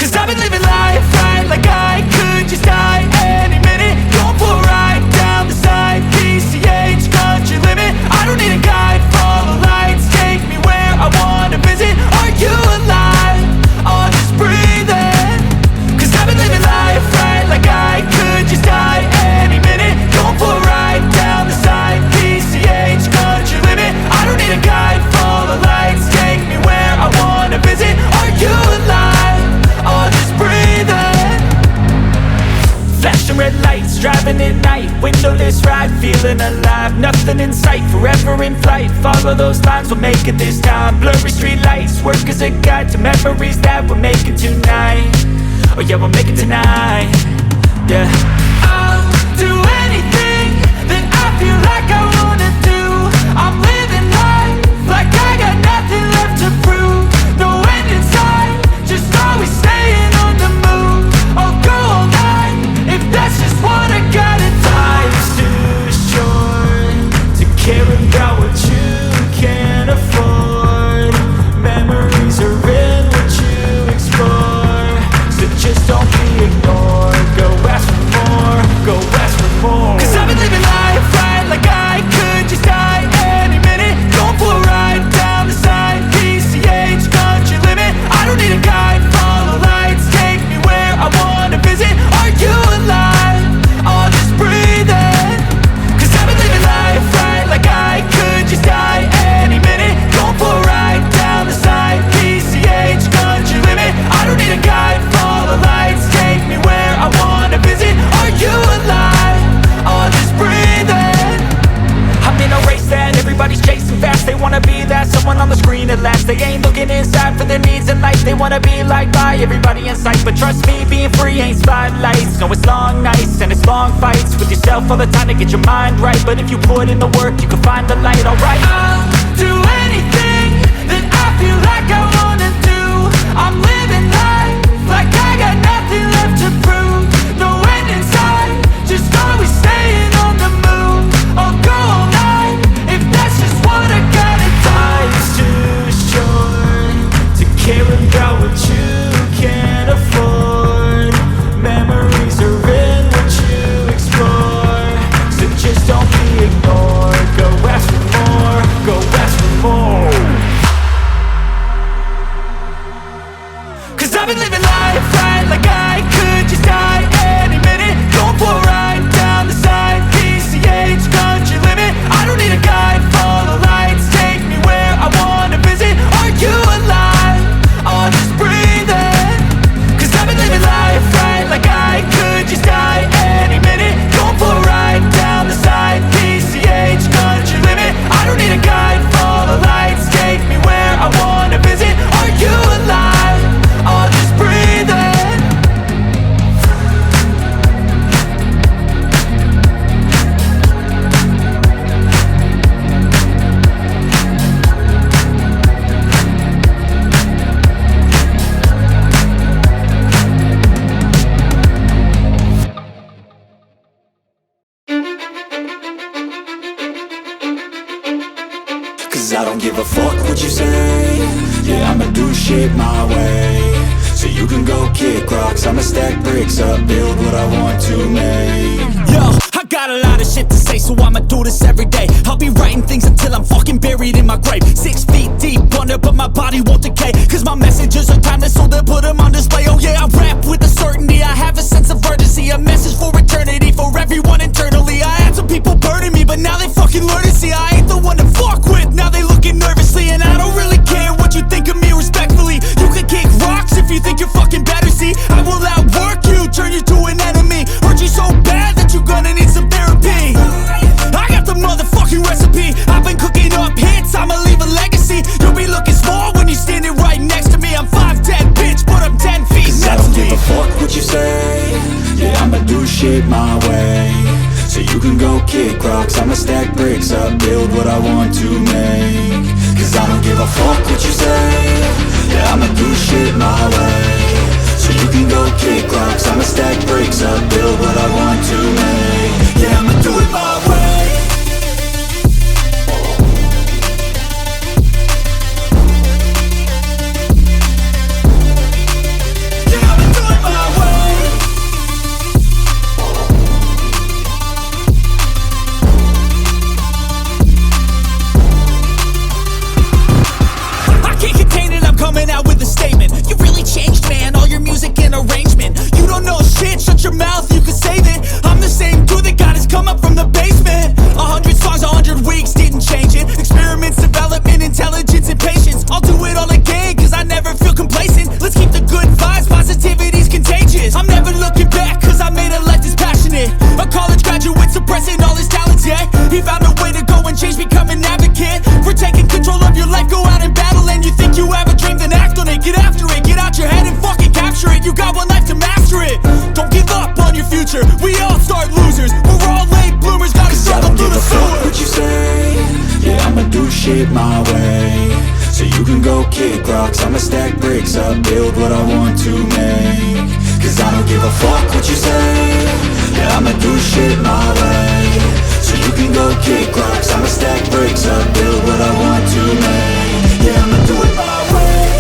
Cause I've been living life right like I could just die any minute. Going for a ride down the side, PCH, country limit. I don't need a guide, follow lights, take me where I wanna visit. Are you alive? Or just breathing? Cause I've been living life right like I could just die any minute. Going for a ride down the side, PCH, country limit. I don't need a guide, follow lights, take me where I wanna visit. Are you alive? Or just breathing? Flashing red lights, driving at night, windowless ride, feeling alive. Nothing in sight, forever in flight. Follow those lines, we'll make it this time. Blurry street lights, work as a guide to memories that we're making tonight. Oh yeah, we'll make it tonight. Yeah. I'll do anything that I feel like I wanna do. I'm living life like I got nothing left to prove. No end in sight, just always staying on the move. I'll go all night if that's just what I gotta do. Life's too short to care about what you can't afford. Memories are in what you explore, so just don't be ignored. Go ask for more, go ask for more. Cause I've been living life right like I could just die any minute. Going for a ride down the side, PCH, country limit. I don't need a guide, follow lights, take me where I wanna visit. Are you alive? Or just breathing? Cause I've been living life right like I could just die any minute. Going for a ride down the side, PCH, country limit. I don't need a guide, follow lights, take me where I wanna visit. Are you alive? Or just breathing? I'm in a race that everybody's chasing fast. They wanna be that someone on the screen at last. They ain't looking inside for their needs in life. They wanna be liked by everybody in sight. But trust me, being free ain't spotlights. No, it's long nights and it's long fights with yourself all the time to get your mind right. But if you put in the work, you can find the light, alright? I'll do anything that I feel like I wanna do. I'm living life like I got nothing left to prove. No end in sight, just always staying on the move. I'll go all night if that's just what I gotta do. Life's too short to care about what you can't afford. Memories are in what you explore, so just don't be ignored. Go ask for more, go ask for more. Cause I've been living life right like I could just die any minute. Going for a ride down the side, PCH, country limit. I don't need a guide, follow lights, take me where I wanna visit. Are you alive? Or just breathing? Cause I've been living life right like I could just die any minute. Going for a ride down the side, PCH, country limit. I don't need a guide, follow lights, take me where I wanna visit. Are you alive? Or just breathing? Cause I don't give a fuck what you say. Yeah, I'ma do shit my way. So you can go kick rocks, I'ma stack bricks up, build what I want to make. Yo, I got a lot of shit to say, so I'ma do this every day. I'll be writing things until I'm fucking buried in my grave. 6 feet deep under, but my body won't decay. Cause my messages are timeless, so they'll put them on display. Oh yeah, I rap with a certainty, I have a sense of urgency. A message for eternity, for everyone internally. I had some people burning me, but now they fucking learn to see I ain't the one to fuck with. Now they looking nervously, and I don't really care what you think of me respectfully. You can kick rocks if you think you're fucking better, see. I will outwork you, turn you to an enemy. Hurt you so bad that you're gonna need some therapy. I got the motherfucking recipe. I've been cooking up hits, I'ma leave a legacy. You'll be looking small when you're standing right next to me. I'm 5'10", bitch, but I'm 10 feet next to me. Cause I don't give a fuck what you say. Yeah, I'ma do shit my way. So you can go kick rocks, I'ma stack bricks up, build what I want to make. Cause I don't give a fuck what you say. Yeah, I'ma do shit my way. So you can go kick rocks, I'ma stack bricks up, build what I want to make. Yeah, I'ma do it my way. Yeah, I'ma shit my way, so you can go kick rocks. I'ma stack bricks up, build what I want to make. Cause I don't give a fuck what you say. Yeah, I'ma do shit my way, so you can go kick rocks. I'ma stack bricks up, build what I want to make. Yeah, I'ma do it my way.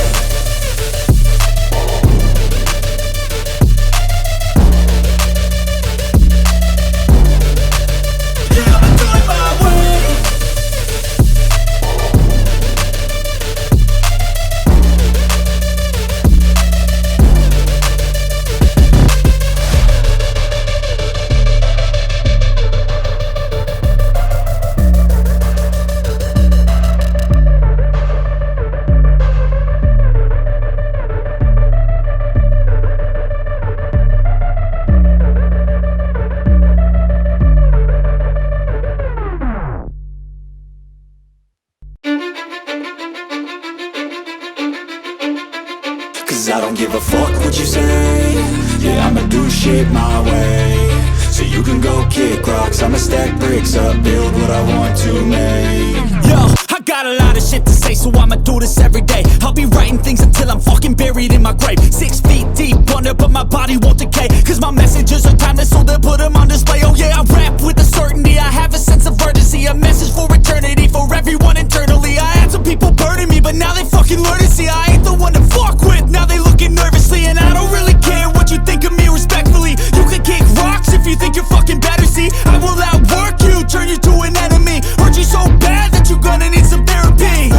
Cause I don't give a fuck what you say. Yeah, I'ma do shit my way, so you can go kick rocks. I'ma stack bricks up, build what I want to make. Yo, I got a lot of shit to say, so I'ma do this every day. I'll be writing things until I'm fucking buried in my grave. 6 feet deep under, but my body won't decay. Cause my messages are timeless, so they'll put them on display. Oh yeah, I rap with a certainty, I have a sense of urgency. A message for eternity, for everyone internally. I had some people burning me, but now they fucking learn to see I ain't the one to fuck with. Now they looking nervously, and I don't really care what you think of me respectfully. You can kick rocks if you think you're fucking better, see. I will outwork you, turn you to an enemy. Hurt you so bad that you're gonna need some therapy.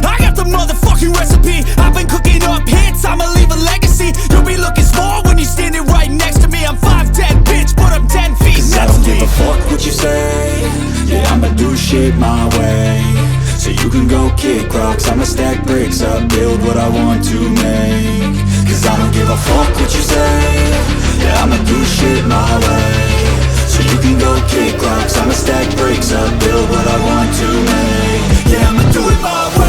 I got the motherfucking recipe. I've been cooking up hits, I'ma leave a legacy. You'll be looking small when you're standing right next to me. I'm 5'10", bitch, but I'm 10 feet next to me. I don't give a fuck what you say. Yeah, I'ma do shit my way, so you can go kick rocks. I'ma stack bricks up, build what I want to make. Cause I don't give a fuck what you say. Yeah, I'ma do shit my way, so you can go kick rocks. I'ma stack bricks up, build what I want to make. Yeah, I'ma do it my way.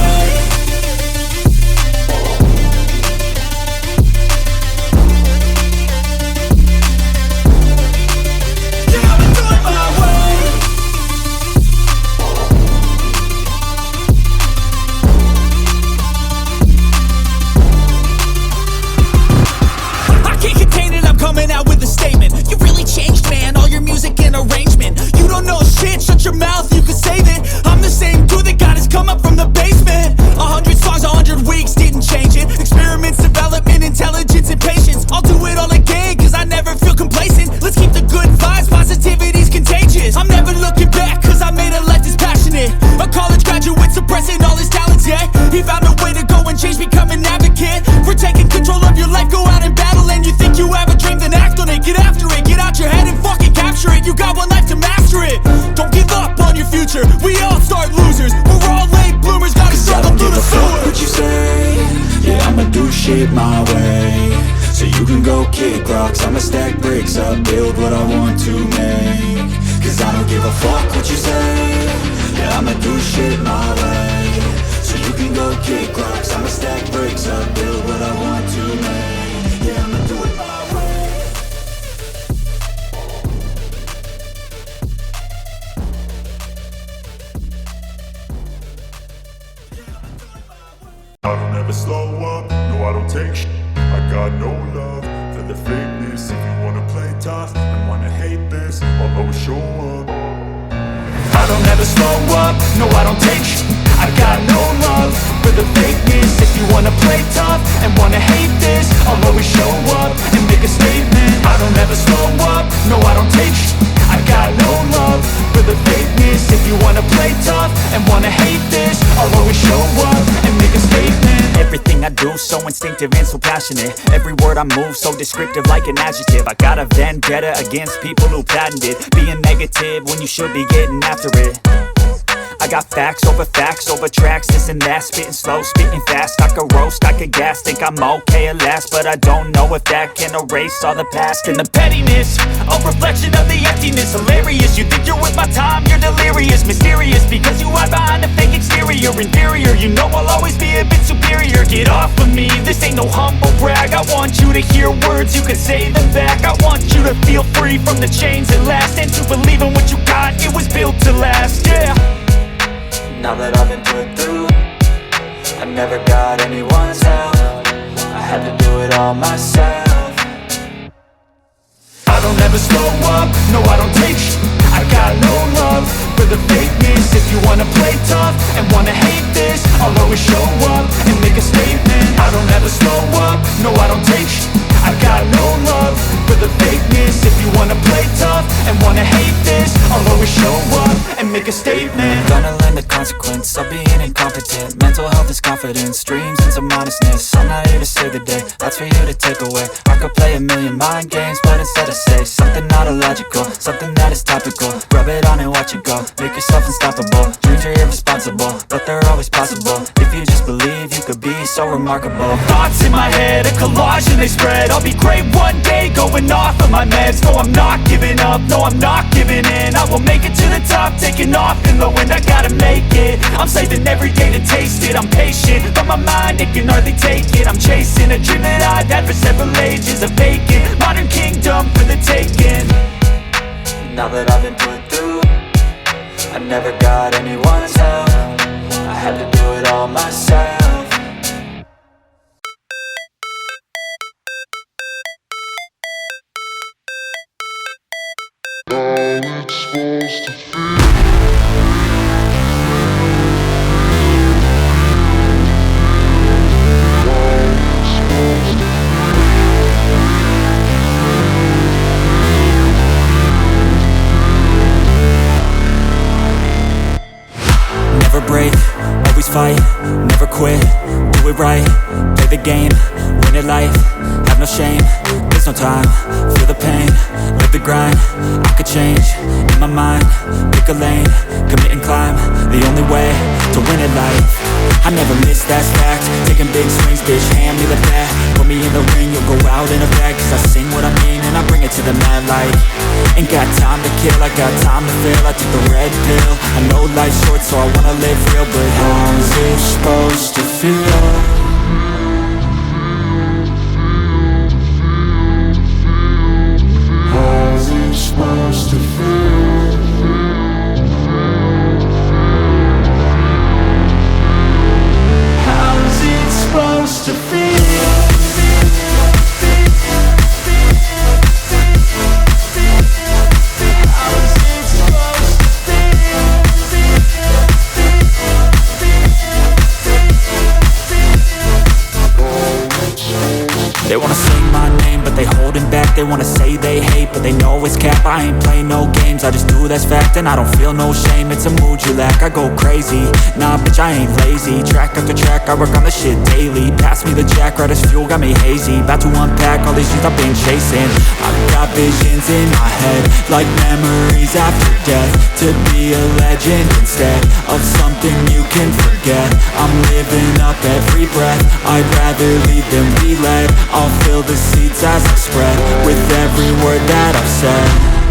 Coming out with a statement. You really changed, man, all your music and arrangement. You don't know shit, shut your mouth, you can save it. I'm the same dude that got his come up from the basement. 100 songs, 100 weeks, didn't change it. Experiments, development, intelligence, and patience. I'll do it all again, cause I never feel complacent. Let's keep the good vibes, positivity's contagious. I'm never looking back, cause I made a life that's passionate. A college graduate suppressing all his talents, yeah. He found a way to go and change, become an advocate. For taking control of your life, go out and battle. And you think you have a dream, then act on it. Get after it, get out your head and fucking capture it. You got one life to master it. Don't give up on your future, we all start losers. We're all late bloomers, gotta struggle through the sewer. I don't give a fuck what you say. Yeah, I'ma do shit my way, so you can go kick rocks. I'ma stack bricks up, build what I want to make. Cause I don't give a fuck what you say. Yeah, I'ma do shit my way, so you can go kick rocks. I'ma stack bricks up, build what I want to make. Yeah, I'ma do it my way. I don't ever slow up, no I don't take sh**. I got no love for the fakeness. If you wanna play tough and wanna hate this, I'll always show up. I don't ever slow up, no I don't take sh**. I got no love for the fakeness. If you wanna play tough and wanna hate this, I'll always show up and make a statement. I don't ever slow up, no I don't take sh**. I got no love for the fakeness. If you wanna play tough and wanna hate this, I'll always show up and make a statement. Everything I do so instinctive and so passionate. Every word I move so descriptive like an adjective. I got a vendetta against people who patented being negative when you should be getting after it. I got facts over tracks, this and that. Spitting slow, spitting fast. I could roast, I could gas. Think I'm okay at last, but I don't know if that can erase all the past. And the pettiness, a reflection of the emptiness. Hilarious, you think you're worth my time, you're delirious. Mysterious, because you hide behind a fake exterior. Inferior, you know I'll always be a bit superior. Get off of me, this ain't no humble brag. I want you to hear words, you can say them back. I want you to feel free from the chains that last, and to believe in what you got, it was built to last, yeah. Now that I've been put through, I never got anyone's help. I had to do it all myself. I don't ever slow up, no I don't take sh*t. I got no love for the fakeness. If you wanna play tough and wanna hate this, I'll always show up and make a statement. I don't ever slow up, no I don't take sh*t. I got no love for the fakeness. If you wanna play tough and wanna hate this, I'll always show up and make a statement. Gonna learn the consequence of being incompetent. Mental health is confidence, dreams and some honestness. I'm not here to save the day, that's for you to take away. I could play a million mind games, but instead I say something not illogical, something that is topical. Rub it on and watch it go, make yourself unstoppable. Dreams are irresponsible, but they're always possible. If you just believe, you could be so remarkable. Thoughts in my head, a collage and they spread. I'll be great one day, going off of my meds. No, I'm not giving up, no, I'm not giving in. I will make it to the top, taking off in the wind. I gotta make it, I'm saving every day to taste it. I'm patient, but my mind, it can hardly take it. I'm chasing a dream that I've had for several ages. A vacant, modern kingdom for the taking. Now that I've been put through, I never got anyone's help. I had to do it all myself. Never break, always fight, never quit, do it right, play the game, win it life, have no shame, there's no time, feel the pain, live the grind, I could change, in my mind, pick a lane, commit and climb, the only way to win it life. I never miss, that's fact, taking big swings, bitch, hand me the bat, put me in the ring, you'll go out in a bag, cause I sing what I mean and I bring it to the mad light. Ain't got time to kill, I got time to feel, I took the red pill, I know life's short so I wanna live real, but how's it supposed to feel? How's it supposed to feel? How's it supposed to feel? They wanna say my name, but they holding back. They wanna say they hate, but they know it's cap. I ain't play no games, I just do that's fact. And I don't feel no shame, it's a mood you lack. I go crazy, nah bitch I ain't lazy. Track after track, I work on this shit daily. Pass me the jack, right as fuel, got me hazy. About to unpack all these things I've been chasing. I've got visions in my head, like memories after death. To be a legend instead of something you can forget. I'm living up every breath, I'd rather lead than be led. I'll fill the seats as I spread with every word that I've said.